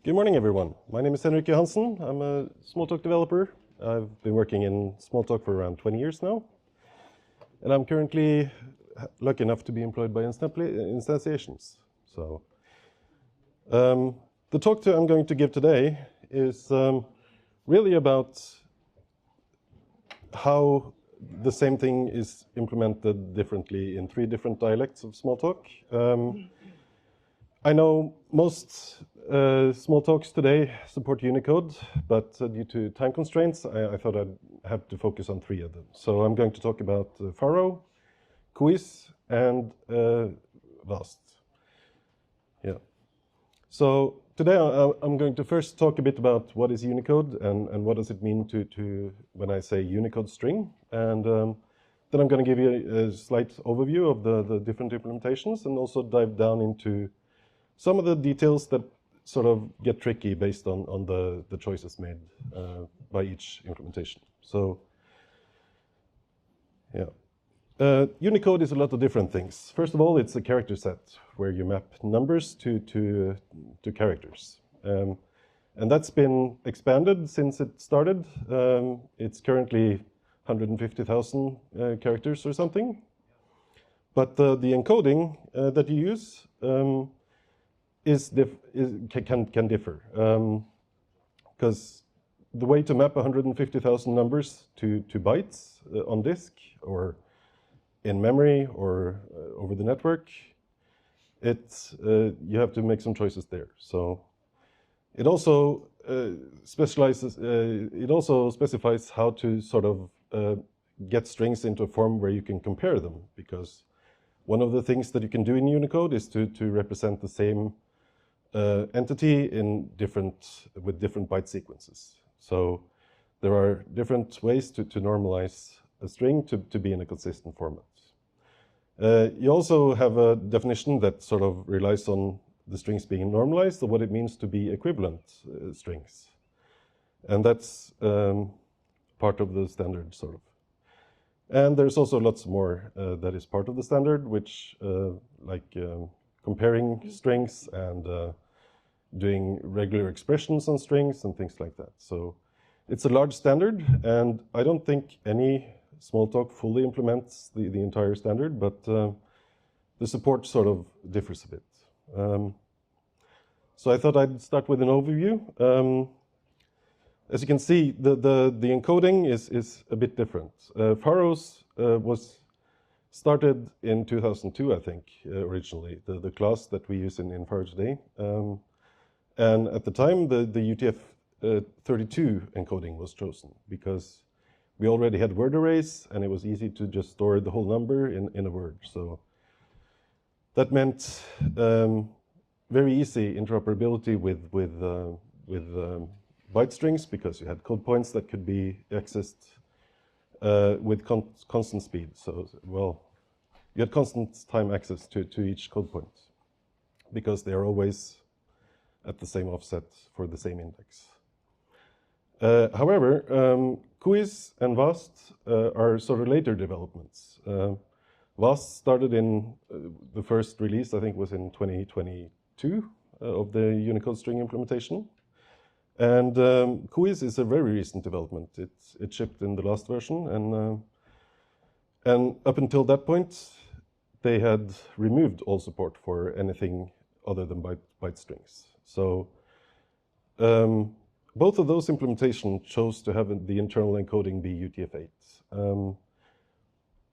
Good morning, everyone. My name is Henrik Johansen. I'm a Smalltalk developer. I've been working in Smalltalk for around 20 years now. And I'm currently lucky enough to be employed by Instantiations. So the talk I'm going to give today is really about how the same thing is implemented differently in 3 different dialects of Smalltalk. I know most Smalltalks today support Unicode, but due to time constraints, I thought I'd have to focus on 3 of them. So I'm going to talk about Faro, Quiz, and Vast. Yeah. So today I'm going to first talk a bit about what is Unicode and what does it mean to when I say Unicode string. And then I'm going to give you a slight overview of the different implementations and also dive down into some of the details that sort of get tricky based on the choices made by each implementation. So, yeah. Unicode is a lot of different things. First of all, it's a character set where you map numbers to characters. And that's been expanded since it started. It's currently 150,000 characters or something. But the encoding that you use can differ. Because the way to map 150,000 numbers to bytes on disk or in memory or over the network, you have to make some choices there. So it also it also specifies how to sort of get strings into a form where you can compare them, because one of the things that you can do in Unicode is to represent the same entity with different byte sequences. So there are different ways to normalize a string to be in a consistent format. You also have a definition that sort of relies on the strings being normalized, or what it means to be equivalent strings. And that's part of the standard, sort of. And there's also lots more that is part of the standard, which like comparing strings and doing regular expressions on strings and things like that. So it's a large standard, and I don't think any Smalltalk fully implements the entire standard, but the support sort of differs a bit. So I thought I'd start with an overview. As you can see, the encoding is a bit different. Faro's was started in 2002, I think, originally, the class that we use in Faro today. And at the time, the UTF-32 encoding was chosen because we already had word arrays, and it was easy to just store the whole number in a word. So that meant very easy interoperability with byte strings, because you had code points that could be accessed with constant speed. So, well, you had constant time access to each code point because they are always at the same offset for the same index. However, Quiz and Vast are sort of later developments. Vast started in the first release, I think, was in 2022 of the UnicodeString implementation. And Quiz is a very recent development. It shipped in the last version, and up until that point, they had removed all support for anything other than byte strings. So both of those implementations chose to have the internal encoding be UTF-8.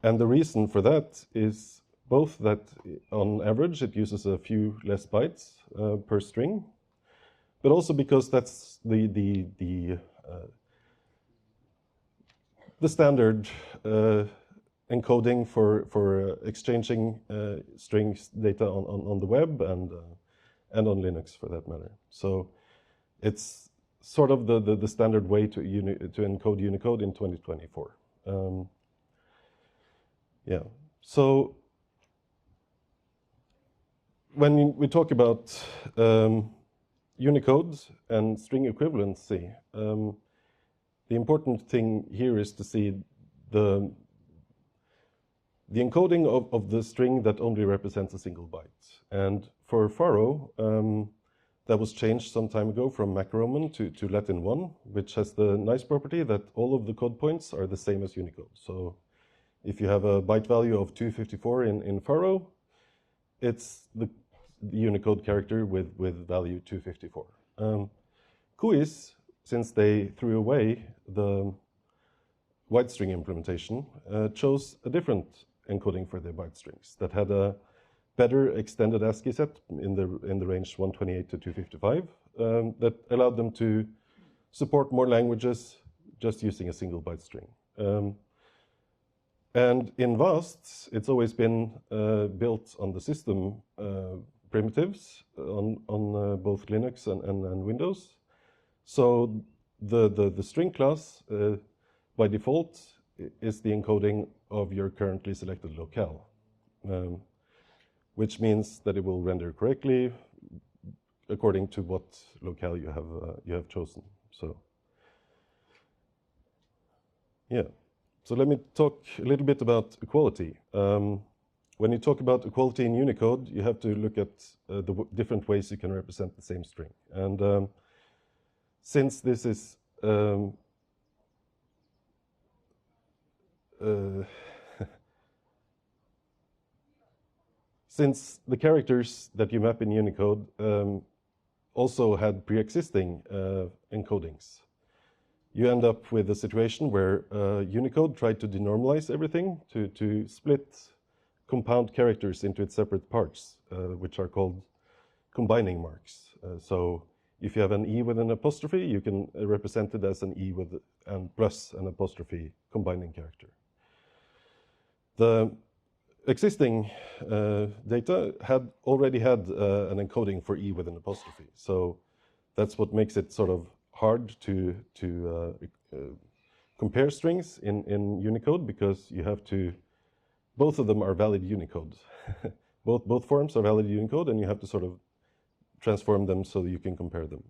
And the reason for that is both that on average it uses a few less bytes per string, but also because that's the standard encoding for exchanging strings data on the web and on Linux, for that matter. So it's sort of the standard way to encode Unicode in 2024. Yeah. So when we talk about Unicode and string equivalency, the important thing here is to see the encoding of the string that only represents a single byte. And for Faro, that was changed some time ago from Mac Roman to Latin 1, which has the nice property that all of the code points are the same as Unicode. So if you have a byte value of 254 in faro, it's the Unicode character with value 254. Kuis, since they threw away the byte string implementation, chose a different encoding for their byte strings that had a better extended ASCII set in the range 128 to 255 that allowed them to support more languages just using a single byte string. And in VAST, it's always been built on the system primitives on both Linux and Windows. So the string class by default is the encoding of your currently selected locale, which means that it will render correctly according to what locale you have chosen. So yeah. So let me talk a little bit about equality. When you talk about equality in Unicode, you have to look at the different ways you can represent the same string. And since this is since the characters that you map in Unicode also had pre-existing encodings, you end up with a situation where Unicode tried to denormalize everything to split compound characters into its separate parts, which are called combining marks. So if you have an E with an apostrophe, you can represent it as an E with and plus an apostrophe combining character. The existing data already had an encoding for E with an apostrophe. So that's what makes it sort of hard to compare strings in Unicode, because you have to, both of them are valid Unicode. both forms are valid Unicode, and you have to sort of transform them so that you can compare them.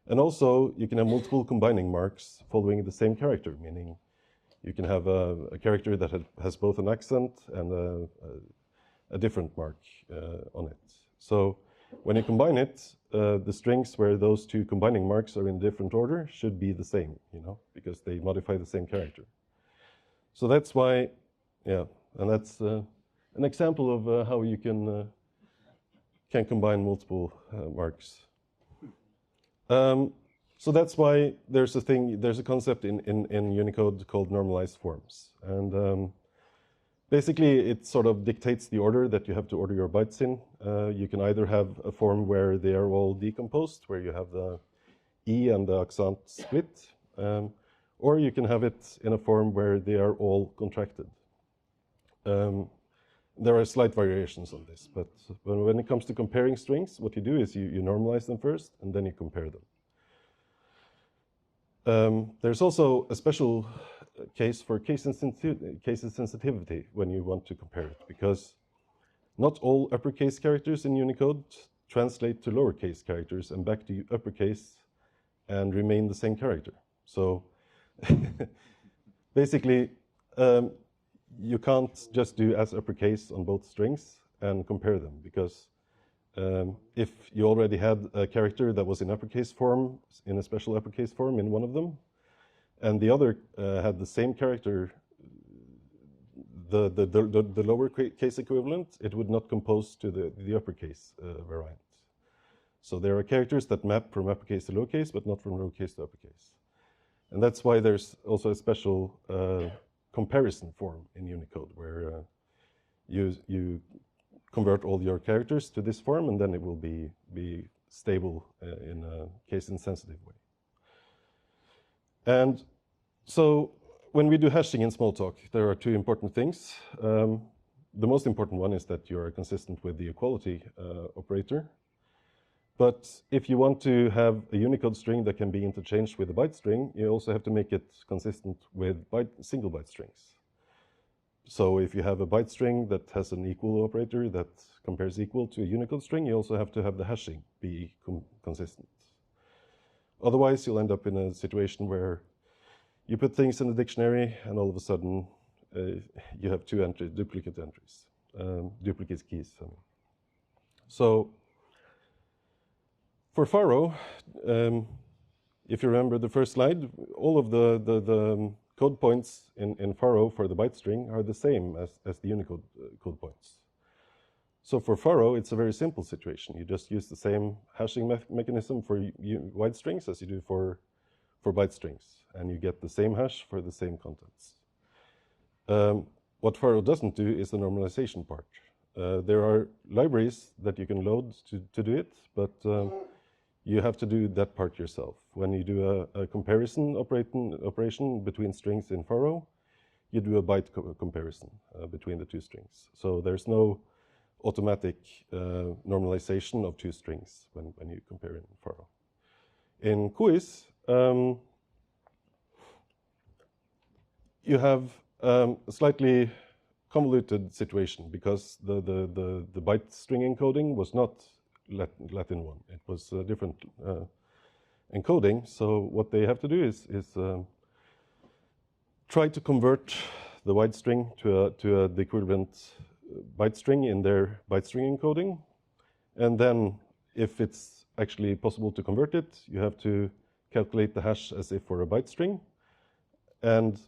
And also, you can have multiple combining marks following the same character, meaning you can have a character that has both an accent and a different mark on it. So when you combine it, the strings where those two combining marks are in different order should be the same, because they modify the same character. So that's why, yeah, and that's an example of how you can combine multiple marks. So that's why there's a concept in Unicode called normalized forms. And basically, it sort of dictates the order that you have to order your bytes in. You can either have a form where they are all decomposed, where you have the E and the accent split, or you can have it in a form where they are all contracted. There are slight variations on this, but when it comes to comparing strings, what you do is you normalize them first, and then you compare them. There's also a special case for case sensitivity when you want to compare it, because not all uppercase characters in Unicode translate to lowercase characters and back to uppercase and remain the same character. So basically, you can't just do as uppercase on both strings and compare them, because if you already had a character that was in uppercase form, in a special uppercase form in one of them, and the other had the same character, the lower case equivalent, it would not compose to the uppercase variant. So there are characters that map from uppercase to lowercase, but not from lowercase to uppercase. And that's why there's also a special comparison form in Unicode, where you convert all your characters to this form, and then it will be stable in a case-insensitive way. And so when we do hashing in Smalltalk, there are two important things. The most important one is that you are consistent with the equality operator. But if you want to have a Unicode string that can be interchanged with a byte string, you also have to make it consistent with single byte strings. So if you have a byte string that has an equal operator that compares equal to a Unicode string, you also have to have the hashing be consistent. Otherwise, you'll end up in a situation where you put things in the dictionary, and all of a sudden, you have duplicate entries, duplicate keys. I mean. So For faro, if you remember the first slide, all of the code points in faro for the byte string are the same as the Unicode code points. So for faro, it's a very simple situation. You just use the same hashing mechanism for wide strings as you do for byte strings, and you get the same hash for the same contents. What faro doesn't do is the normalization part. There are libraries that you can load to do it, but you have to do that part yourself. When you do a comparison operation between strings in faro, you do a byte comparison between the two strings. So there's no automatic normalization of two strings when you compare in faro. In quiz, you have a slightly convoluted situation because the byte string encoding was not Latin 1. It was a different encoding. So what they have to do is try to convert the wide string to the equivalent byte string in their byte string encoding. And then if it's actually possible to convert it, you have to calculate the hash as if for a byte string. And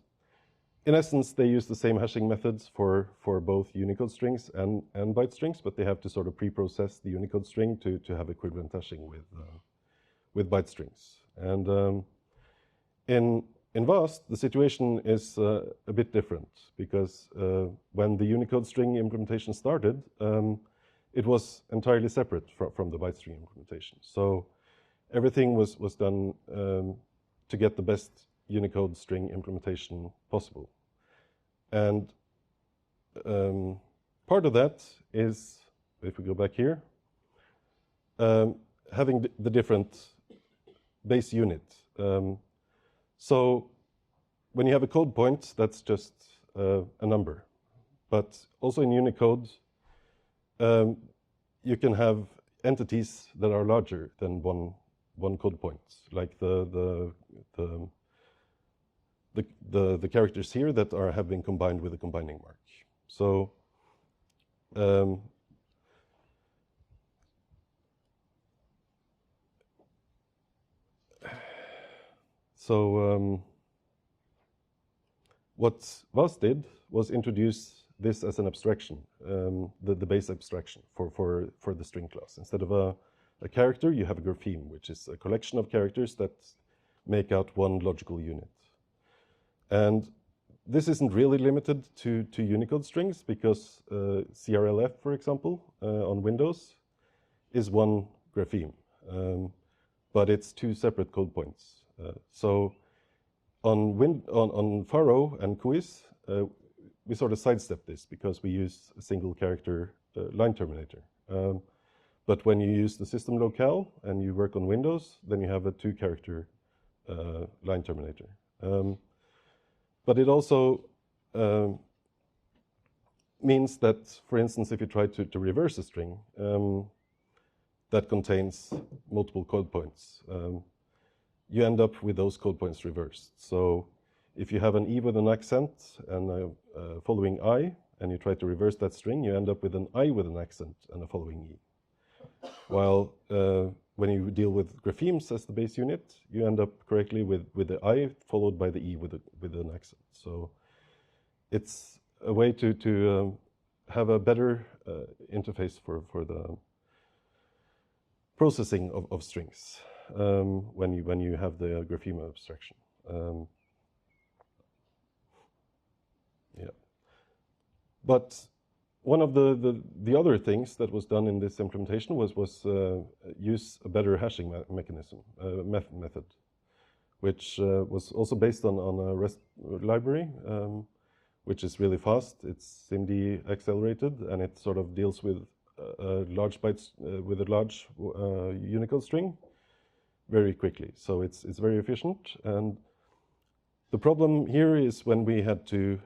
in essence, they use the same hashing methods for both Unicode strings and byte strings, but they have to sort of pre-process the Unicode string to have equivalent hashing with byte strings. And in VAST, the situation is a bit different because when the Unicode string implementation started, it was entirely separate from the byte string implementation. So everything was done to get the best Unicode string implementation possible. And part of that is, if we go back here, having the different base unit. So when you have a code point, that's just a number. But also in Unicode, you can have entities that are larger than one code point, like the characters here that have been combined with a combining mark. So what VAST did was introduce this as an abstraction, the base abstraction for the string class. Instead of a character, you have a grapheme, which is a collection of characters that make out one logical unit. And this isn't really limited to Unicode strings because CRLF, for example, on Windows is one grapheme, but it's two separate code points. So on faro and quiz, we sort of sidestep this because we use a single character line terminator. But when you use the system locale and you work on Windows, then you have a two-character line terminator. But it also means that, for instance, if you try to reverse a string that contains multiple code points, you end up with those code points reversed. So if you have an E with an accent and a following I, and you try to reverse that string, you end up with an I with an accent and a following E. While when you deal with graphemes as the base unit, you end up correctly with the I followed by the E with an accent. So it's a way to have a better interface for the processing of strings when you have the grapheme abstraction. Yeah, but one of the other things that was done in this implementation was use a better hashing mechanism method, which was also based on a REST library, which is really fast. It's SIMD accelerated, and it sort of deals with large bytes with a large Unicode string very quickly. So it's very efficient. And the problem here is when we had to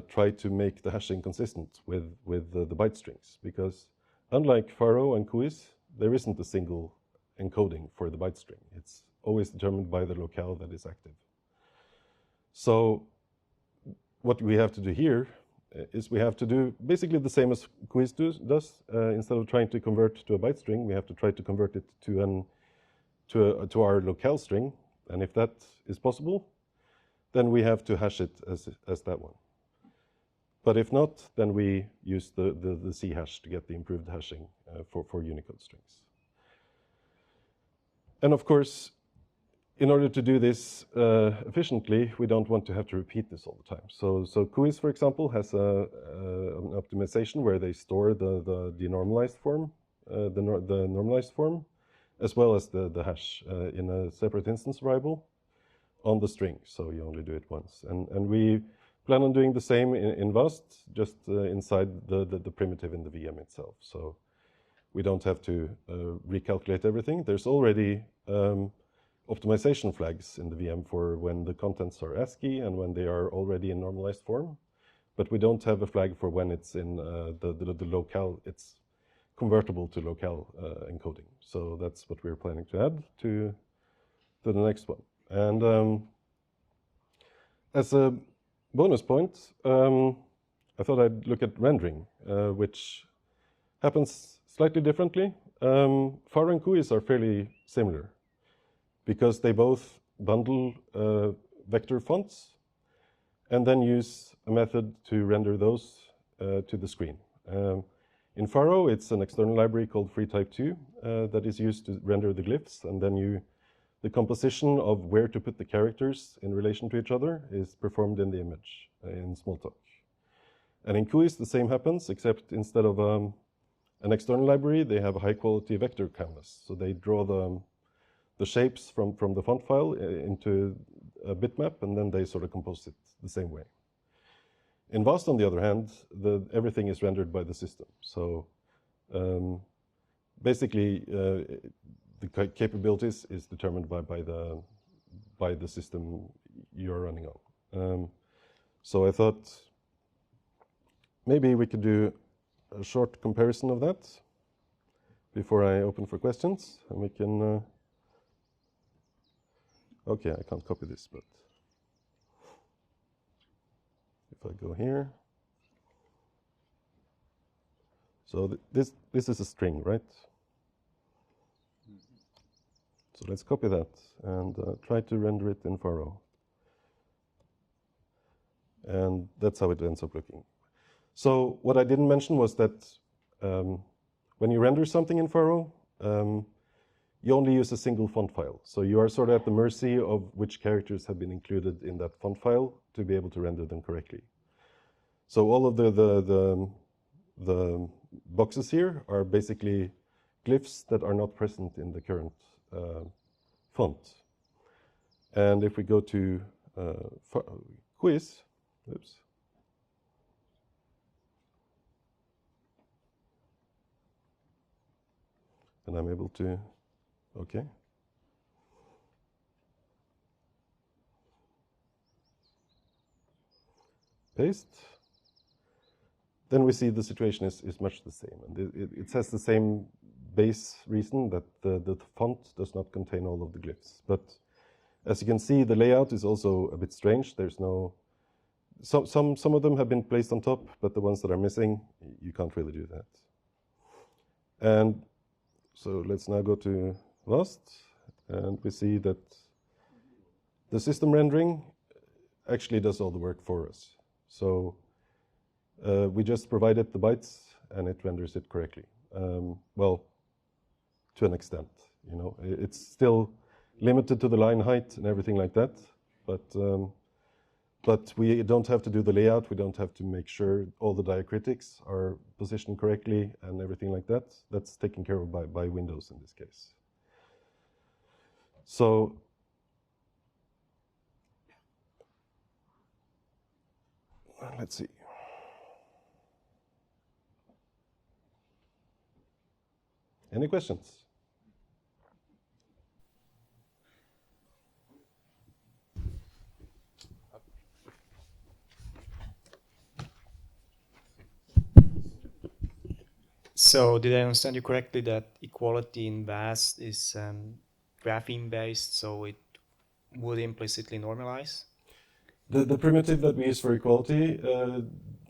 try to make the hashing consistent with the byte strings, because unlike faro and quiz, there isn't a single encoding for the byte string. It's always determined by the locale that is active. So what we have to do here is we have to do basically the same as quiz does. Instead of trying to convert to a byte string, we have to try to convert it to an to our locale string, and if that is possible, then we have to hash it as that one. But if not, then we use the C hash to get the improved hashing for Unicode strings. And of course, in order to do this efficiently, we don't want to have to repeat this all the time. So Quiz, for example, has an optimization where they store the denormalized form, the normalized form, as well as the hash in a separate instance variable on the string. So you only do it once. And we plan on doing the same in Vast, just inside the primitive in the VM itself. So we don't have to recalculate everything. There's already optimization flags in the VM for when the contents are ASCII and when they are already in normalized form. But we don't have a flag for when it's in the locale, it's convertible to locale encoding. So that's what we're planning to add to the next one. And as a bonus point, I thought I'd look at rendering, which happens slightly differently. Pharo and Quiz are fairly similar because they both bundle vector fonts and then use a method to render those to the screen. In Pharo, it's an external library called FreeType2 that is used to render the glyphs, and then the composition of where to put the characters in relation to each other is performed in the image in Smalltalk. And in Quiz, the same happens, except instead of an external library, they have a high-quality vector canvas. So they draw the shapes from the font file into a bitmap, and then they sort of compose it the same way. In Vast, on the other hand, everything is rendered by the system. So basically, the capabilities is determined by the system you're running on. So I thought maybe we could do a short comparison of that before I open for questions, and we can. Okay, I can't copy this, but if I go here, so this is a string, right? So let's copy that and try to render it in Pharo. And that's how it ends up looking. So what I didn't mention was that when you render something in Pharo, you only use a single font file. So you are sort of at the mercy of which characters have been included in that font file to be able to render them correctly. So all of the boxes here are basically glyphs that are not present in the current font. And if we go to Quiz, oops. And I'm able to, okay. Paste. Then we see the situation is much the same. And it has the same base reason that the font does not contain all of the glyphs. But as you can see, the layout is also a bit strange. There's no, some of them have been placed on top, but the ones that are missing, you can't really do that. And so let's now go to Vast, and we see that the system rendering actually does all the work for us. So we just provide it the bytes, and it renders it correctly. Well, to an extent, you know, it's still limited to the line height and everything like that, but we don't have to do the layout. We don't have to make sure all the diacritics are positioned correctly and everything like that. That's taken care of by Windows in this case. So let's see. Any questions? So did I understand you correctly that equality in Vast is grapheme based, so it would implicitly normalize? The primitive that we use for equality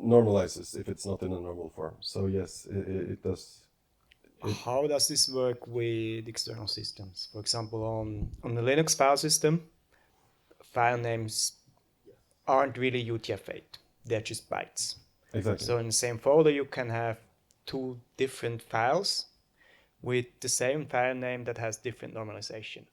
normalizes if it's not in a normal form. So yes, it does. How does this work with external systems? For example, on the Linux file system, file names aren't really UTF-8. They're just bytes. Exactly. So in the same folder, you can have two different files with the same file name that has different normalization.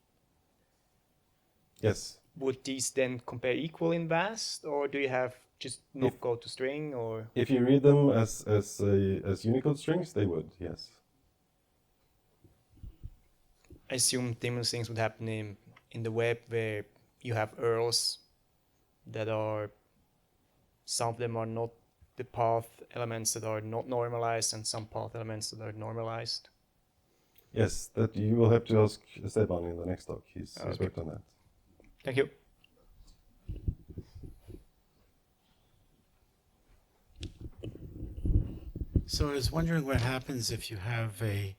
Yes. Would these then compare equal in VAST, or do you have just not go to string, or? If you read them as Unicode strings, they would, yes. I assume similar things would happen in the web where you have URLs that are, some of them are not the path elements that are not normalized and some path elements that are normalized. Yes, that you will have to ask Esteban in the next talk. He's worked on that. Thank you. So I was wondering what happens if you have a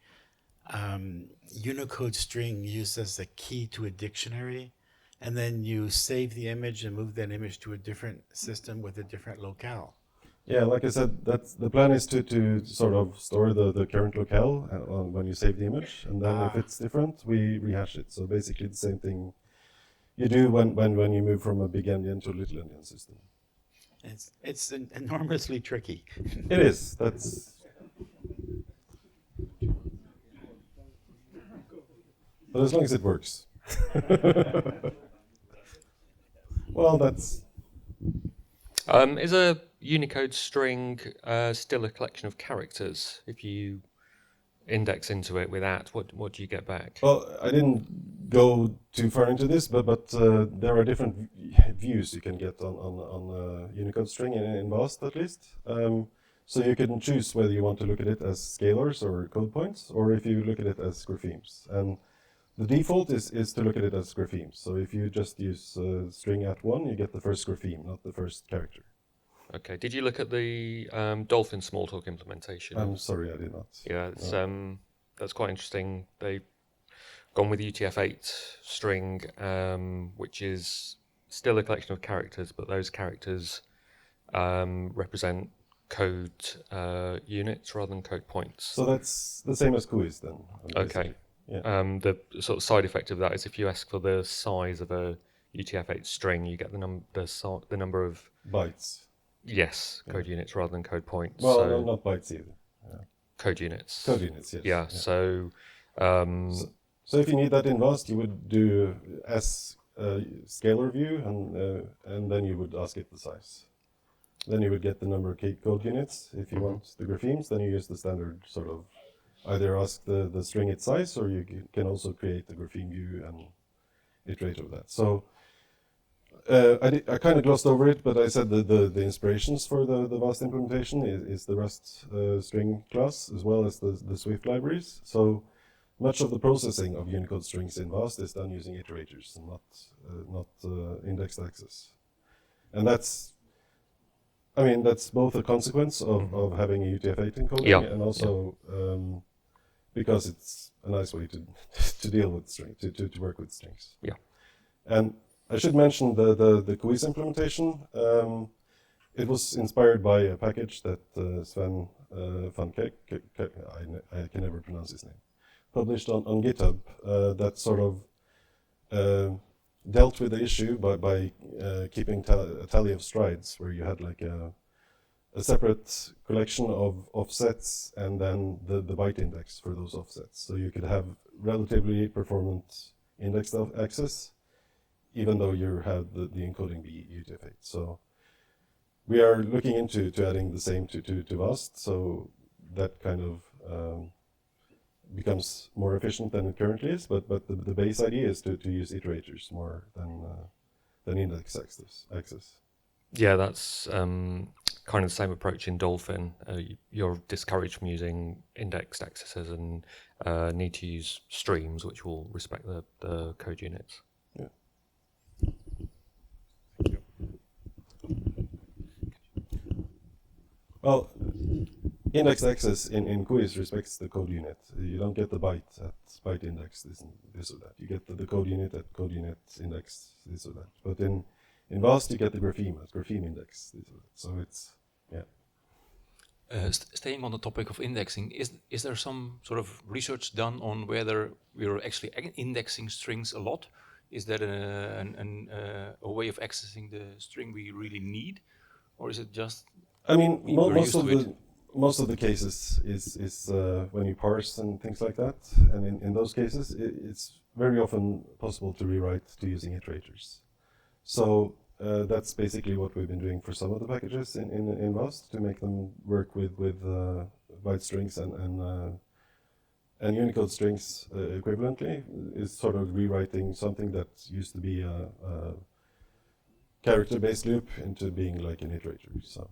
Unicode string used as a key to a dictionary, and then you save the image and move that image to a different system with a different locale. Yeah, like I said, that's the plan is to sort of store the current locale when you save the image, and then if it's different, we rehash it. So basically the same thing you do when you move from a big endian to a little endian system. It's enormously tricky. It is. That's. But as long as it works. Well, that's. Is a Unicode string still a collection of characters? If you index into it with @ what do you get back? Well, I didn't go too far into this, but there are different views you can get on a Unicode string in VAST at least. So you can choose whether you want to look at it as scalars or code points, or if you look at it as graphemes. And the default is to look at it as graphemes. So if you just use string @1, you get the first grapheme, not the first character. Okay. Did you look at the Dolphin Smalltalk implementation? I'm sorry, I did not. Yeah, it's, that's quite interesting. They've gone with UTF-8 string, which is still a collection of characters, but those characters represent code units rather than code points. So that's the same as GUIs then. Okay. Yeah. The sort of side effect of that is if you ask for the size of a UTF-8 string, you get the number of bytes. Yes, code units rather than code points. Well, so no, not bytes either. Yeah. Code units. Code units, yes. Yeah. So if you need that in VAST, you would do as scalar view, and then you would ask it the size. Then you would get the number of code units. If you want the graphemes, then you use the standard sort of either ask the string its size, or you can also create the grapheme view and iterate over that. So I kind of glossed over it, but I said the inspirations for the VAST implementation is the Rust string class as well as the Swift libraries. So much of the processing of Unicode strings in VAST is done using iterators and not indexed access. And that's both a consequence of having a UTF-8 encoding and also because it's a nice way to deal with strings, to work with strings. Yeah. And I should mention the quiz implementation. It was inspired by a package that Sven van Kek, I can never pronounce his name, published on GitHub that sort of dealt with the issue by keeping a tally of strides, where you had like a separate collection of offsets and then the byte index for those offsets. So you could have relatively performant indexed access, even though you had the encoding be UTF-8. So we are looking into adding the same to VAST, so that kind of becomes more efficient than it currently is, but the base idea is to use iterators more than index access. Yeah, that's kind of the same approach in Dolphin. You're discouraged from using indexed accesses and need to use streams, which will respect the code units. Yeah. Well, indexed access in quiz respects the code unit. You don't get the byte at byte index this or that. You get the code unit at code unit index this or that. But in VAST you get the grapheme at grapheme index this or that. So it's Staying on the topic of indexing, is there some sort of research done on whether we're actually indexing strings a lot? Is that a way of accessing the string we really need, or is it just I mean, we're most used of to it? the most of the cases is when you parse and things like that, and in those cases, it's very often possible to rewrite to using iterators. So that's basically what we've been doing for some of the packages in Rust to make them work with byte strings and Unicode strings equivalently, is sort of rewriting something that used to be a character-based loop into being like an iterator. So.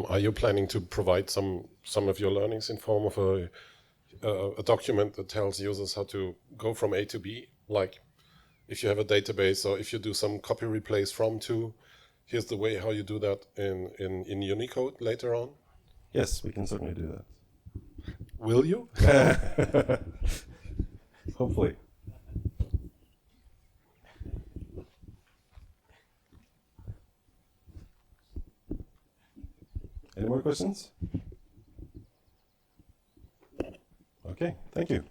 Are you planning to provide some of your learnings in form of a document that tells users how to go from A to B? Like if you have a database or if you do some copy replace from to, here's the way how you do that in Unicode later on? Yes, we can certainly do that. Will you? Hopefully. Any more questions? Okay, thank you.